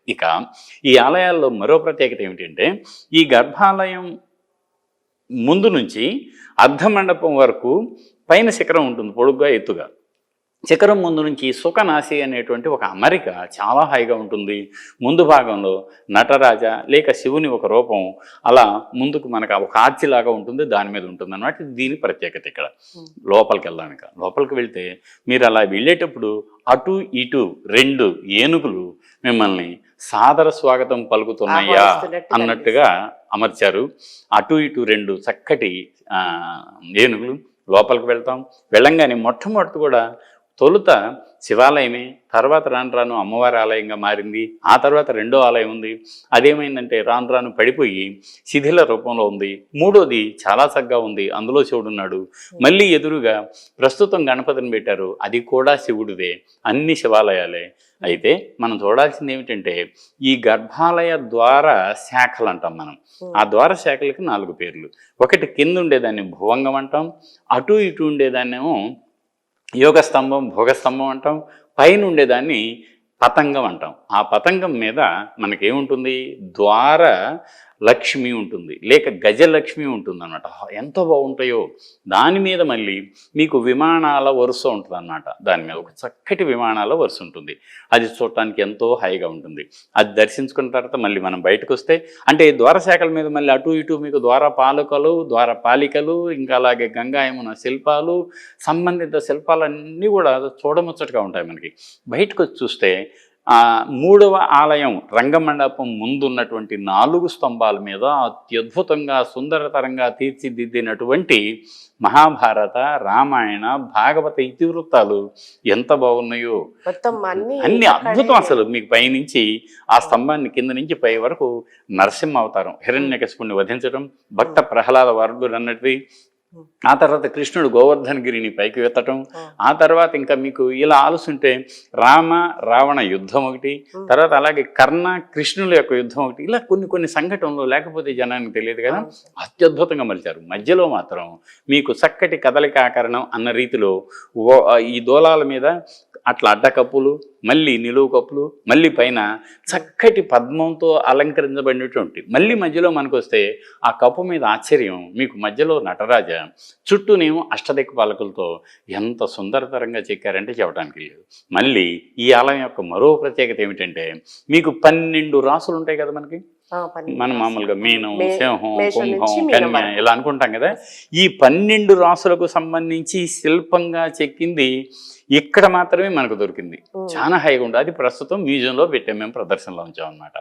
ఇక ఈ ఆలయాల్లో మరో ప్రత్యేకత ఏమిటంటే ఈ గర్భాలయం ముందు నుంచి అర్ధమండపం వరకు పైన శిఖరం ఉంటుంది, పొడుగ్గా ఎత్తుగా. శిఖరం ముందు నుంచి సుఖనాసి అనేటువంటి ఒక అమరిక చాలా హాయిగా ఉంటుంది. ముందు భాగంలో నటరాజ లేక శివుని ఒక రూపం అలా ముందుకు మనకు ఒక ఆర్చిలాగా ఉంటుంది, దాని మీద ఉంటుంది అన్నమాట. దీని ప్రత్యేకత ఇక్కడ. లోపలికి వెళ్దాం. ఇక లోపలికి వెళ్తే మీరు అలా వెళ్ళేటప్పుడు అటు ఇటు 2 ఏనుగులు మిమ్మల్ని సాదర స్వాగతం పలుకుతున్నాయా అన్నట్టుగా అమర్చారు. అటు ఇటు 2 చక్కటి ఏనుగులు. లోపలికి వెళ్తాం. వెళ్ళంగానే మొట్టమొదటి కూడా తొలుత శివాలయమే, తర్వాత రాను రాను అమ్మవారి ఆలయంగా మారింది. ఆ తర్వాత రెండో ఆలయం ఉంది. అదేమైందంటే రాను రాను పడిపోయి శిథిల రూపంలో ఉంది. మూడోది చాలా చక్కగా ఉంది, అందులో శివుడున్నాడు. మళ్ళీ ఎదురుగా ప్రస్తుతం గణపతిని పెట్టారు, అది కూడా శివుడిదే. అన్ని శివాలయాలే. అయితే మనం చూడాల్సింది ఏమిటంటే ఈ గర్భాలయ ద్వార శాఖలు అంటాం మనం. ఆ ద్వార శాఖలకి 4 పేర్లు. ఒకటి కింద ఉండేదాన్ని భువంగం అంటాం, అటు ఇటు ఉండేదాన్నేమో యోగస్తంభం, భోగస్తంభం అంటాం, పైన ఉండేదాన్ని పతంగం అంటాం. ఆ పతంగం మీద మనకేముంటుంది, ద్వార లక్ష్మి ఉంటుంది, లేక గజలక్ష్మి ఉంటుంది అన్నమాట. ఎంతో బాగుంటాయో. దాని మీద మళ్ళీ మీకు విమానాల వరుస ఉంటుంది అన్నమాట. దాని మీద ఒక చక్కటి విమానాల వరుస ఉంటుంది. అది చూడటానికి ఎంతో హాయిగా ఉంటుంది. అది దర్శించుకున్న తర్వాత మళ్ళీ మనం బయటకు వస్తే అంటే ద్వారశాఖల మీద మళ్ళీ అటు ఇటు మీకు ద్వారపాలకులు, ద్వారపాలికలు, ఇంకా అలాగే గంగా యమున శిల్పాలు, సంబంధిత శిల్పాలన్నీ కూడా చూడముచ్చటగా ఉంటాయి మనకి. బయటకు వచ్చి చూస్తే 3వ ఆలయం రంగమండపం ముందున్నటువంటి 4 స్తంభాల మీద అత్యద్భుతంగా సుందరతరంగా తీర్చిదిద్దినటువంటి మహాభారత, రామాయణ, భాగవత ఇతివృత్తాలు ఎంత బాగున్నాయో. అన్ని అద్భుతం అసలు. మీకు పైనుంచి ఆ స్తంభాన్ని కింద నుంచి పై వరకు నరసింహ అవతారం, హిరణ్యకశిపుణ్ణి వధించడం, భక్త ప్రహ్లాద వరదుడు అన్నది. ఆ తర్వాత కృష్ణుడు గోవర్ధనగిరిని పైకి ఎత్తటం. ఆ తర్వాత ఇంకా మీకు ఇలా ఆలోచుంటే రామ రావణ యుద్ధం ఒకటి, తర్వాత అలాగే కర్ణ కృష్ణుల యొక్క యుద్ధం ఒకటి. ఇలా కొన్ని సంఘటనలు లేకపోతే జనానికి తెలియదు కదా, అత్యద్భుతంగా మలిచారు. మధ్యలో మాత్రం మీకు చక్కటి కదలిక ఆకరణం అన్న రీతిలో ఈ దూలాల మీద అట్లా అడ్డకప్పులు, మళ్ళీ నిలువు కప్పులు, మళ్ళీ పైన చక్కటి పద్మంతో అలంకరించబడినటువంటి, మళ్ళీ మధ్యలో మనకు వస్తే ఆ కప్పు మీద ఆశ్చర్యం, మీకు మధ్యలో నటరాజ, చుట్టూనేమో అష్టదిక్పాలకులతో ఎంత సుందరతరంగా చెక్కారంటే చెప్పడానికి లేదు. మళ్ళీ ఈ ఆలయం యొక్క మరో ప్రత్యేకత ఏమిటంటే మీకు 12 రాసులు ఉంటాయి కదా మనకి. మనం మామూలుగా మీనం, సింహం, కుంభం, కన్య ఇలా అనుకుంటాం కదా. ఈ 12 రాసులకు సంబంధించి శిల్పంగా చెక్కింది ఇక్కడ మాత్రమే మనకు దొరికింది. చాలా హైగా ఉంది. అది ప్రస్తుతం మ్యూజియంలో పెట్టాం, మేము ప్రదర్శనలో ఉంచాం అన్నమాట.